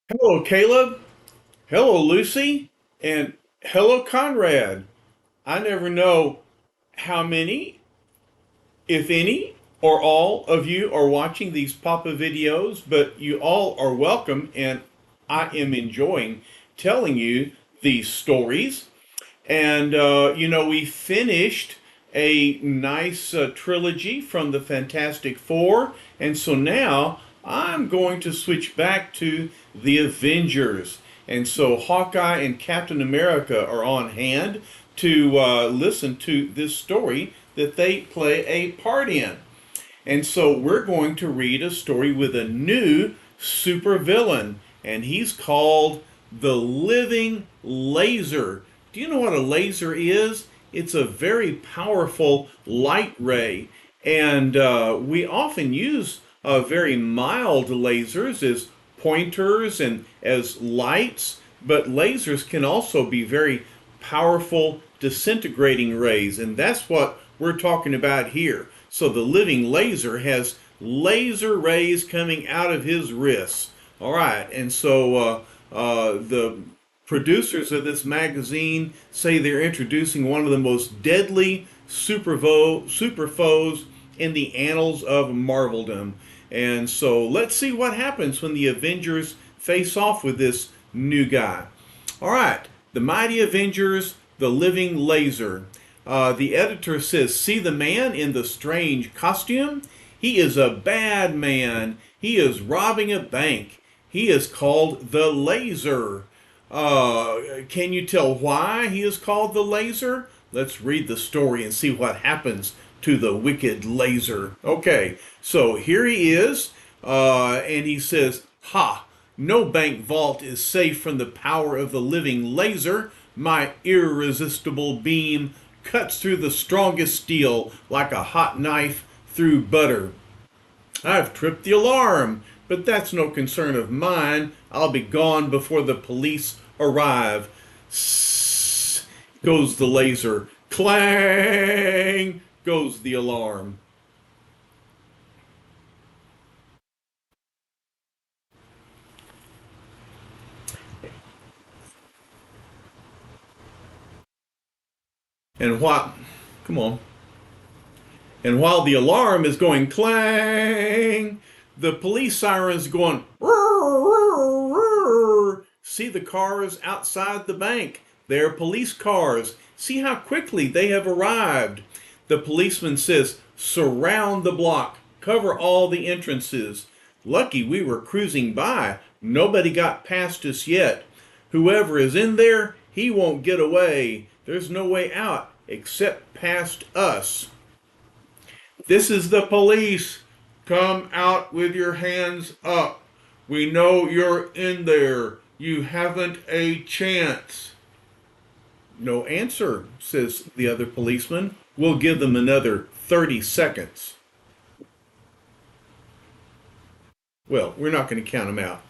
Hello, Caleb. Hello, Lucy. And hello, Conrad. I never know how many, if any, or all of you are watching these Papa videos, but you all are welcome, and I am enjoying telling you these stories. And, we finished a nice trilogy from the Fantastic Four. And so now I'm going to switch back to the Avengers. And so Hawkeye and Captain America are on hand to listen to this story that they play a part in. And so we're going to read a story with a new supervillain, and he's called the Living Laser. Do you know what a laser is? It's a very powerful light ray, and we often use very mild lasers as pointers and as lights, but lasers can also be very powerful disintegrating rays, and that's what we're talking about here. So the living laser has laser rays coming out of his wrists. All right, and so the producers of this magazine say they're introducing one of the most deadly super foes in the annals of Marveldom. And so let's see what happens when the Avengers face off with this new guy. All right, the Mighty Avengers, the Living Laser. The editor says, see the man in the strange costume? He is a bad man. He is robbing a bank. He is called the Laser. Can you tell why he is called the Laser? Let's read the story and see what happens to the wicked Laser. Okay, so here he is, and he says, ha! No bank vault is safe from the power of the living laser. My irresistible beam cuts through the strongest steel like a hot knife through butter. I've tripped the alarm, but that's no concern of mine. I'll be gone before the police arrive. Sss goes the laser. Clang goes the alarm. And what? Come on. And while the alarm is going clang, the police sirens going roar. See the cars outside the bank. They're police cars. See how quickly they have arrived. The policeman says, surround the block. Cover all the entrances. Lucky we were cruising by. Nobody got past us yet. Whoever is in there, he won't get away. There's no way out except past us. This is the police. Come out with your hands up. We know you're in there. You haven't a chance. No answer, says the other policeman. We'll give them another 30 seconds. Well, we're not going to count them out.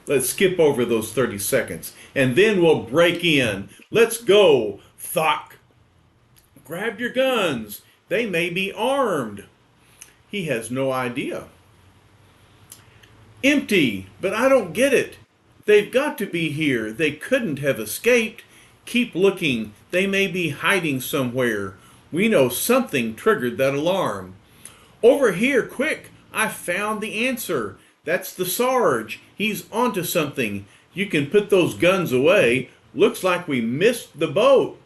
Let's skip over those 30 seconds. And then we'll break in. Let's go. Thock. Grab your guns. They may be armed. He has no idea. Empty, but I don't get it. They've got to be here. They couldn't have escaped. Keep looking. They may be hiding somewhere. We know something triggered that alarm. Over here, quick. I found the answer. That's the Sarge. He's onto something. You can put those guns away. Looks like we missed the boat.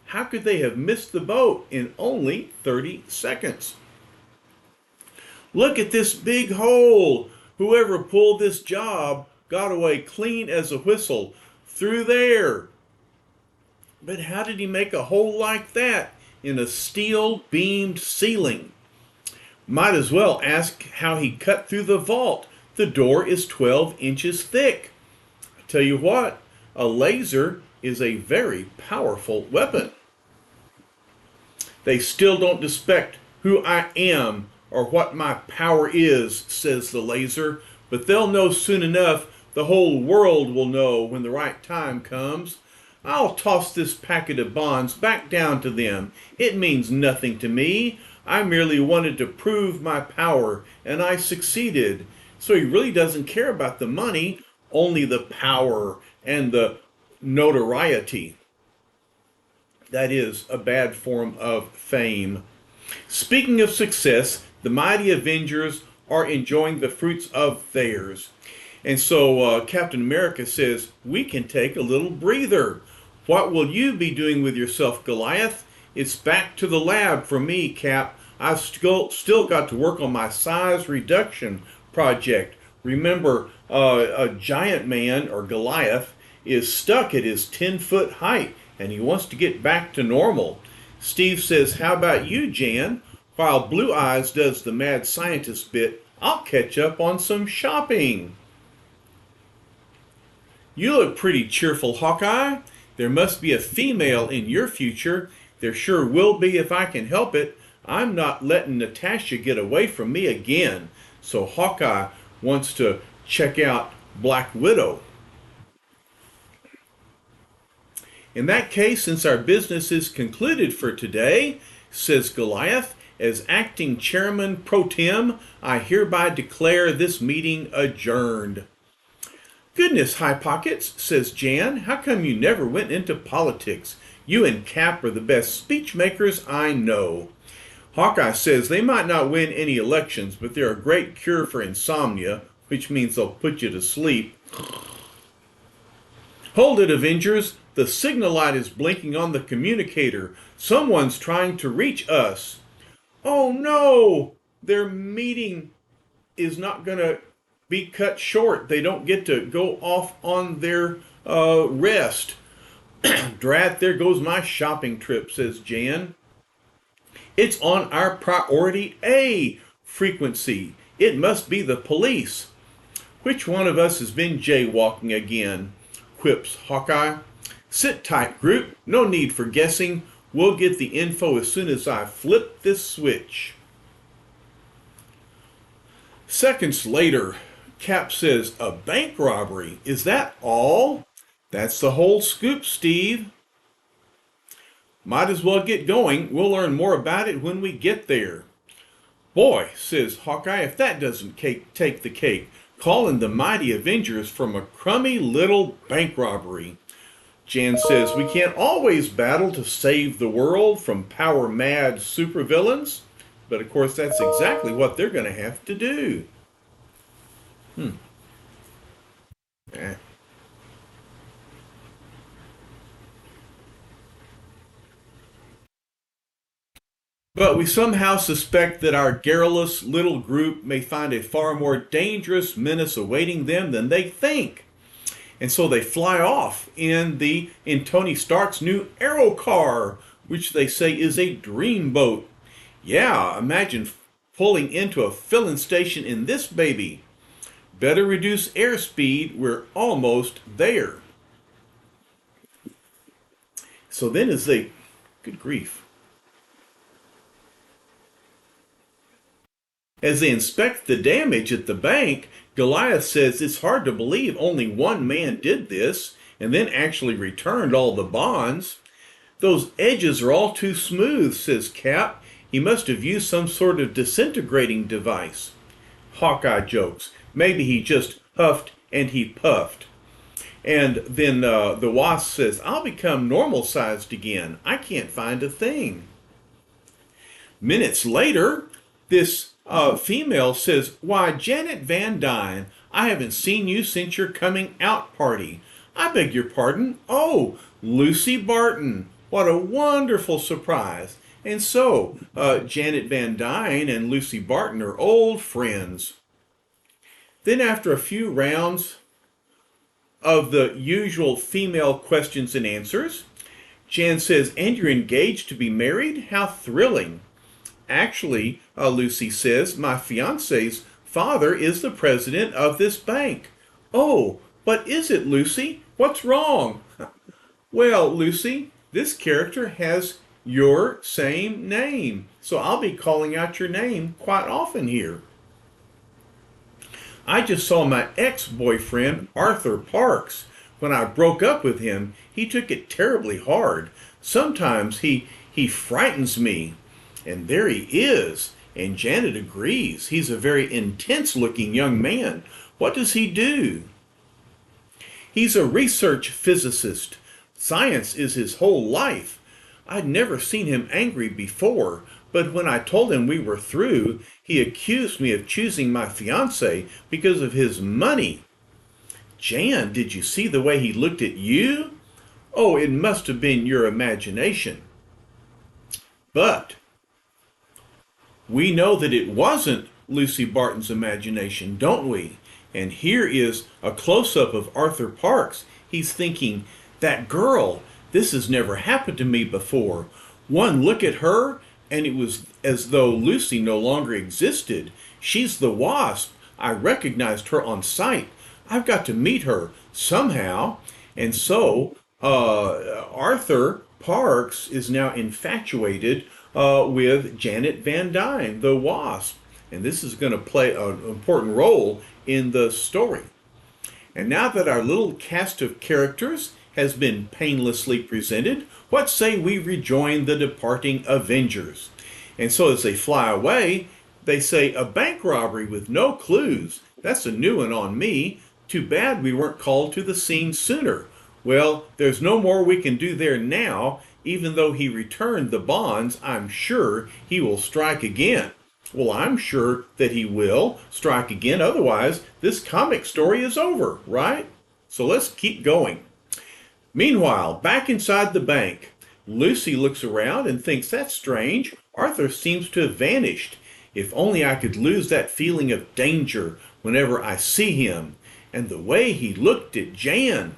How could they have missed the boat in only 30 seconds? Look at this big hole. Whoever pulled this job got away clean as a whistle through there. But how did he make a hole like that in a steel beamed ceiling? Might as well ask how he cut through the vault. The door is 12 inches thick. I tell you what, a laser is a very powerful weapon. They still don't suspect who I am or what my power is, says the laser, but they'll know soon enough. The whole world will know when the right time comes. I'll toss this packet of bonds back down to them. It means nothing to me. I merely wanted to prove my power, and I succeeded. So he really doesn't care about the money only the power and the notoriety. That is a bad form of fame. Speaking of success, the mighty Avengers are enjoying the fruits of theirs. And so Captain America says, we can take a little breather. What will you be doing with yourself, Goliath? It's back to the lab for me, Cap. I've still got to work on my size reduction project. Remember, a giant man, or Goliath, is stuck at his 10-foot height, and he wants to get back to normal. Steve says, how about you, Jan? While Blue Eyes does the mad scientist bit, I'll catch up on some shopping. You look pretty cheerful, Hawkeye. There must be a female in your future. There sure will be if I can help it. I'm not letting Natasha get away from me again. So Hawkeye wants to check out Black Widow. In that case, since our business is concluded for today, says Goliath, as acting chairman pro tem, I hereby declare this meeting adjourned. Goodness, High Pockets, says Jan, how come you never went into politics? You and Cap are the best speech makers I know. Hawkeye says they might not win any elections, but they're a great cure for insomnia, which means they'll put you to sleep. Hold it, Avengers. The signal light is blinking on the communicator. Someone's trying to reach us. Oh no! Their meeting is not going to be cut short. They don't get to go off on their rest. Drat, there goes my shopping trip, says Jan. It's on our priority A frequency. It must be the police. Which one of us has been jaywalking again? Quips Hawkeye. Sit tight, group. No need for guessing. We'll get the info as soon as I flip this switch. Seconds later, Cap says, a bank robbery? Is that all? That's the whole scoop, Steve. Might as well get going. We'll learn more about it when we get there. Boy, says Hawkeye, if that doesn't take the cake, calling the mighty Avengers from a crummy little bank robbery. Jan says, we can't always battle to save the world from power-mad supervillains, but of course that's exactly what they're going to have to do. But we somehow suspect that our garrulous little group may find a far more dangerous menace awaiting them than they think. And so they fly off in Tony Stark's new Aero car, which they say is a dreamboat. Yeah, imagine pulling into a filling station in this baby. Better reduce airspeed, we're almost there. So then good grief. As they inspect the damage at the bank, Goliath says it's hard to believe only one man did this and then actually returned all the bonds. Those edges are all too smooth, says Cap. He must have used some sort of disintegrating device. Hawkeye jokes. Maybe he just huffed and he puffed. And then the Wasp says, I'll become normal-sized again. I can't find a thing. Minutes later, this female says, why, Janet Van Dyne, I haven't seen you since your coming out party. I beg your pardon. Oh, Lucy Barton. What a wonderful surprise. And so, Janet Van Dyne and Lucy Barton are old friends. Then after a few rounds of the usual female questions and answers, Jan says, and you're engaged to be married? How thrilling. Actually, Lucy says, my fiance's father is the president of this bank. Oh, but is it, Lucy? What's wrong? Well, Lucy, this character has your same name, so I'll be calling out your name quite often here. I just saw my ex-boyfriend, Arthur Parks. When I broke up with him, he took it terribly hard. Sometimes he frightens me. And there he is. And Janet agrees. He's a very intense-looking young man. What does he do? He's a research physicist. Science is his whole life. I'd never seen him angry before, but when I told him we were through, he accused me of choosing my fiancée because of his money. Jan, did you see the way he looked at you? Oh, it must have been your imagination. But we know that it wasn't Lucy Barton's imagination, don't we? And here is a close-up of Arthur Parks. He's thinking, that girl, this has never happened to me before. One look at her, and it was as though Lucy no longer existed. She's the Wasp. I recognized her on sight. I've got to meet her somehow. And so Arthur Parks is now infatuated with Janet Van Dyne, the Wasp. And this is going to play an important role in the story. And now that our little cast of characters has been painlessly presented, what say we rejoin the departing Avengers? And so as they fly away, they say, a bank robbery with no clues. That's a new one on me. Too bad we weren't called to the scene sooner. Well, there's no more we can do there now. Even though he returned the bonds, I'm sure he will strike again. Well, I'm sure that he will strike again. Otherwise, this comic story is over, right? So let's keep going. Meanwhile, back inside the bank, Lucy looks around and thinks, that's strange. Arthur seems to have vanished. If only I could lose that feeling of danger whenever I see him. And the way he looked at Jan.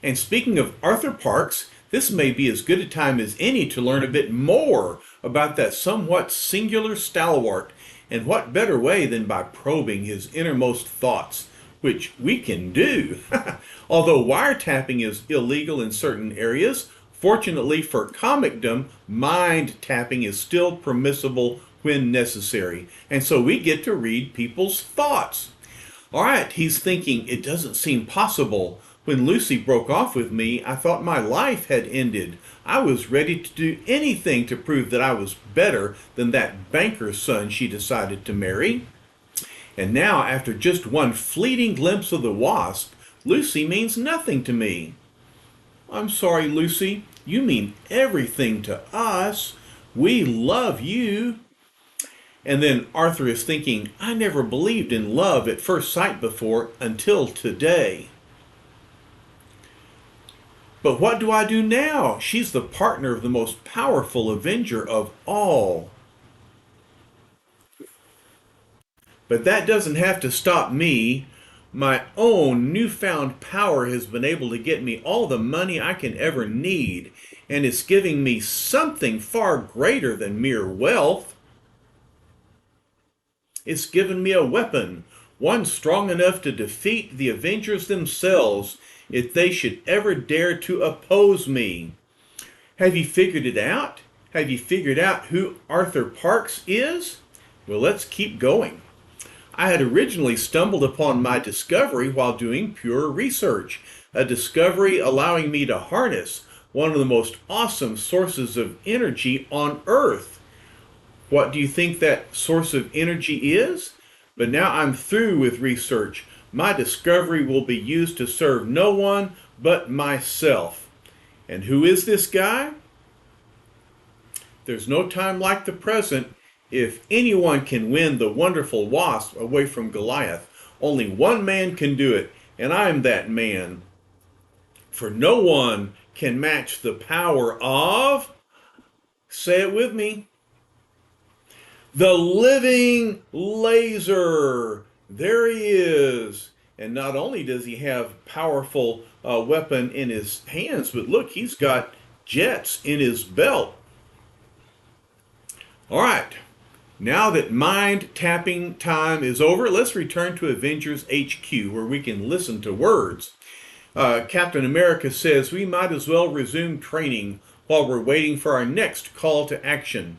And speaking of Arthur Parks, this may be as good a time as any to learn a bit more about that somewhat singular stalwart, and what better way than by probing his innermost thoughts, which we can do. Although wiretapping is illegal in certain areas, fortunately for comicdom, mind tapping is still permissible when necessary, and so we get to read people's thoughts. All right, he's thinking, it doesn't seem possible. When Lucy broke off with me, I thought my life had ended. I was ready to do anything to prove that I was better than that banker's son she decided to marry. And now, after just one fleeting glimpse of the Wasp, Lucy means nothing to me. I'm sorry, Lucy. You mean everything to us. We love you. And then Arthur is thinking, I never believed in love at first sight before until today. But what do I do now? She's the partner of the most powerful Avenger of all. But that doesn't have to stop me. My own newfound power has been able to get me all the money I can ever need, and it's giving me something far greater than mere wealth. It's given me a weapon, one strong enough to defeat the Avengers themselves, if they should ever dare to oppose me. Have you figured it out? Have you figured out who Arthur Parks is? Well, let's keep going. I had originally stumbled upon my discovery while doing pure research, a discovery allowing me to harness one of the most awesome sources of energy on Earth. What do you think that source of energy is? But now I'm through with research. My discovery will be used to serve no one but myself. And who is this guy? There's no time like the present. If anyone can win the wonderful Wasp away from Goliath, only one man can do it, and I'm that man. For no one can match the power of, say it with me, the living laser. There he is. And not only does he have powerful weapon in his hands, but look, he's got jets in his belt. All right. Now that mind tapping time is over, let's return to Avengers HQ, where we can listen to words. Captain America says we might as well resume training while we're waiting for our next call to action.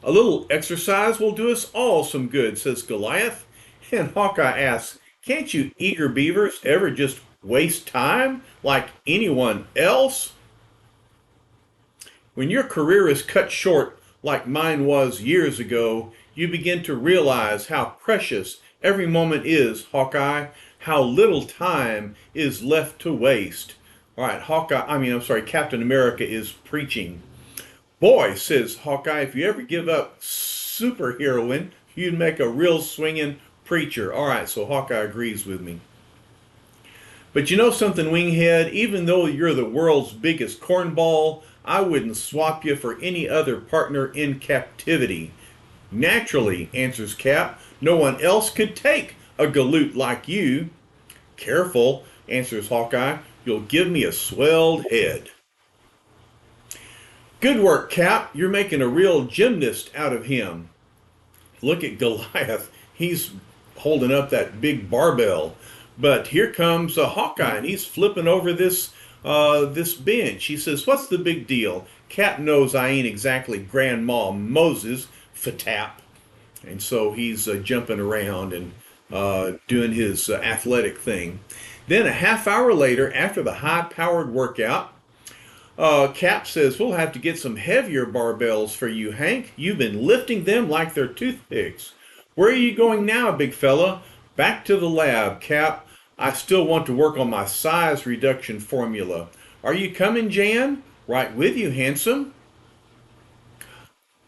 A little exercise will do us all some good, says Goliath. And Hawkeye asks, can't you eager beavers ever just waste time like anyone else? When your career is cut short like mine was years ago, you begin to realize how precious every moment is, Hawkeye, how little time is left to waste. All right, Captain America is preaching. Boy, says Hawkeye, if you ever give up superheroine, you'd make a real swinging preacher. All right, so Hawkeye agrees with me. But you know something, Winghead? Even though you're the world's biggest cornball, I wouldn't swap you for any other partner in captivity. Naturally, answers Cap. No one else could take a galoot like you. Careful, answers Hawkeye. You'll give me a swelled head. Good work, Cap. You're making a real gymnast out of him. Look at Goliath. He's holding up that big barbell. But here comes a Hawkeye, and he's flipping over this bench. He says, "What's the big deal? Cap knows I ain't exactly Grandma Moses, fatap." And so he's jumping around and doing his athletic thing. Then a half hour later, after the high-powered workout, Cap says, "We'll have to get some heavier barbells for you, Hank. You've been lifting them like they're toothpicks. Where are you going now, big fella?" "Back to the lab, Cap. I still want to work on my size reduction formula. Are you coming, Jan?" "Right with you, handsome."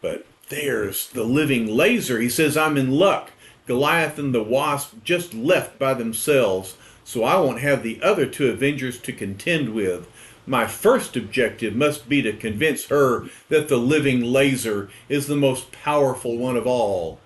But there's the living laser. He says, "I'm in luck. Goliath and the Wasp just left by themselves, so I won't have the other two Avengers to contend with. My first objective must be to convince her that the living laser is the most powerful one of all.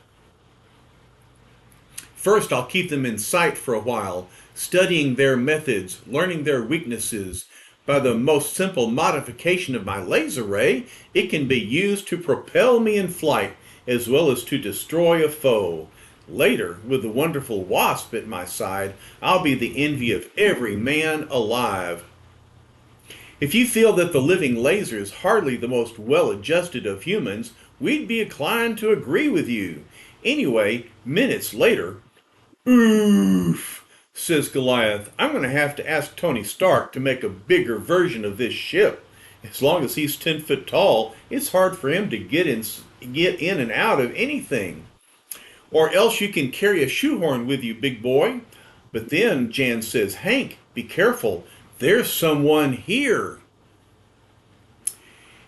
First, I'll keep them in sight for a while, studying their methods, learning their weaknesses. By the most simple modification of my laser ray, it can be used to propel me in flight as well as to destroy a foe. Later, with the wonderful Wasp at my side, I'll be the envy of every man alive." If you feel that the living laser is hardly the most well-adjusted of humans, we'd be inclined to agree with you. Anyway, minutes later, "Oof," says Goliath. "I'm going to have to ask Tony Stark to make a bigger version of this ship. As long as he's 10 foot tall, it's hard for him to get in and out of anything. Or else you can carry a shoehorn with you, big boy." But then Jan says, "Hank, be careful. There's someone here."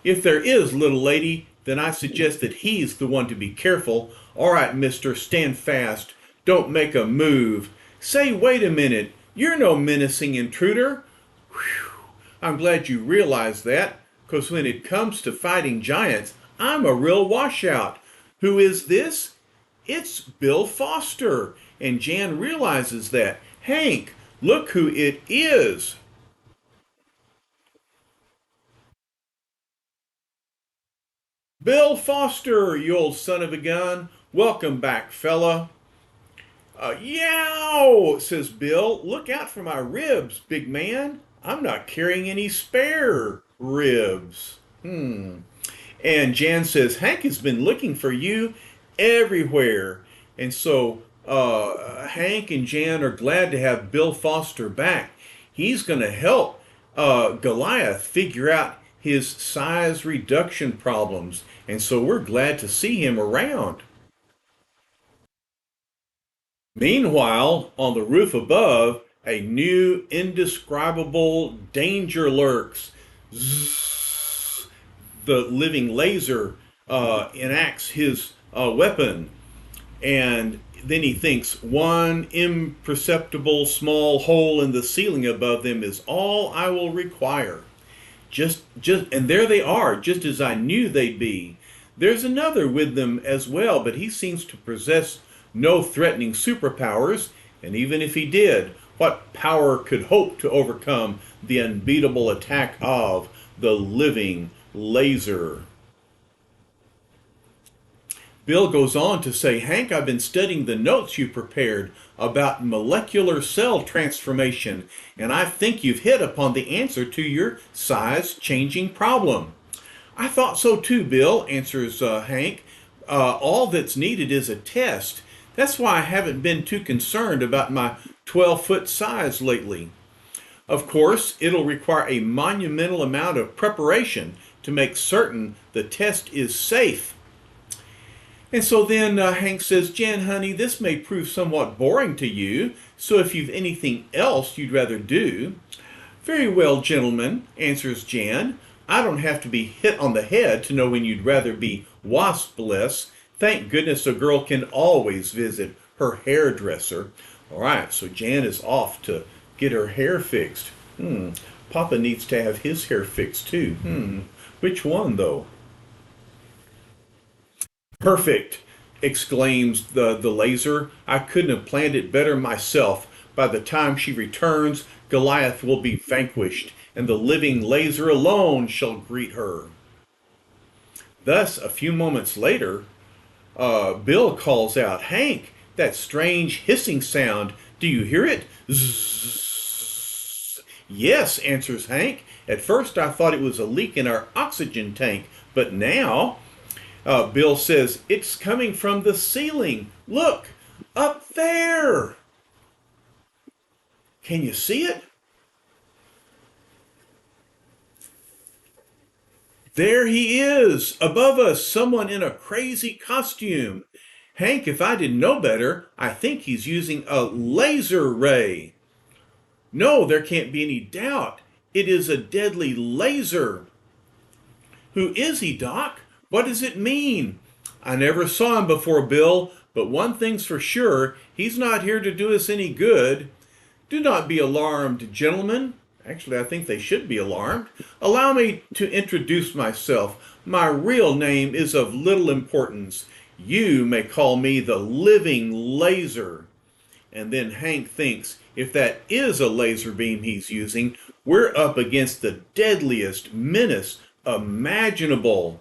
"If there is, little lady, then I suggest that he's the one to be careful. All right, mister, stand fast. Don't make a move. Say, wait a minute. You're no menacing intruder." Whew. I'm glad you realize that, because when it comes to fighting giants, I'm a real washout. Who is this? It's Bill Foster. And Jan realizes that. "Hank, look who it is." "Bill Foster, you old son of a gun. Welcome back, fella." "Yow," says Bill. "Look out for my ribs, big man. I'm not carrying any spare ribs." And Jan says, "Hank has been looking for you everywhere." And so Hank and Jan are glad to have Bill Foster back. He's going to help Goliath figure out his size reduction problems. And so we're glad to see him around. Meanwhile, on the roof above, a new indescribable danger lurks. Zzz, the living laser enacts his weapon, and then he thinks one imperceptible small hole in the ceiling above them is all I will require. And there they are, just as I knew they'd be. There's another with them as well, but he seems to possess no threatening superpowers, and even if he did, what power could hope to overcome the unbeatable attack of the living laser? Bill goes on to say, "Hank, I've been studying the notes you prepared about molecular cell transformation, and I think you've hit upon the answer to your size-changing problem." "I thought so too, Bill," answers Hank. "All that's needed is a test. That's why I haven't been too concerned about my 12-foot size lately. Of course, it'll require a monumental amount of preparation to make certain the test is safe." And so then Hank says, Jan, honey, this may prove somewhat boring to you, so if you've anything else you'd rather do. Very well, gentlemen, answers Jan. I don't have to be hit on the head to know when you'd rather be waspless. Thank goodness a girl can always visit her hairdresser. All right, so Jan is off to get her hair fixed. Papa needs to have his hair fixed too. Which one, though? Perfect, exclaims the laser. I couldn't have planned it better myself. By the time she returns, Goliath will be vanquished, and the living laser alone shall greet her. Thus, a few moments later, Bill calls out, Hank, that strange hissing sound. Do you hear it? Zzz. Yes, answers Hank. At first I thought it was a leak in our oxygen tank, but now, Bill says, it's coming from the ceiling. Look, up there. Can you see it? There he is, above us, someone in a crazy costume. Hank, if I didn't know better, I think he's using a laser ray. No, there can't be any doubt. It is a deadly laser. Who is he, Doc? What does it mean? I never saw him before, Bill, but one thing's for sure, he's not here to do us any good. Do not be alarmed, gentlemen. Actually, I think they should be alarmed. Allow me to introduce myself. My real name is of little importance. You may call me the living laser. And then Hank thinks, if that is a laser beam he's using, we're up against the deadliest menace imaginable.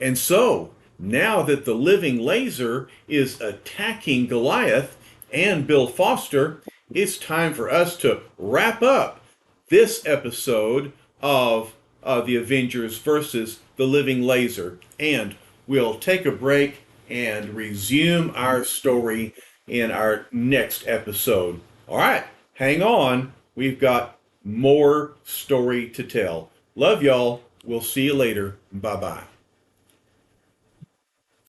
And so, now that the living laser is attacking Goliath and Bill Foster, it's time for us to wrap up this episode of the Avengers versus the living laser. And we'll take a break and resume our story in our next episode. All right, hang on. We've got more story to tell. Love y'all. We'll see you later. Bye-bye.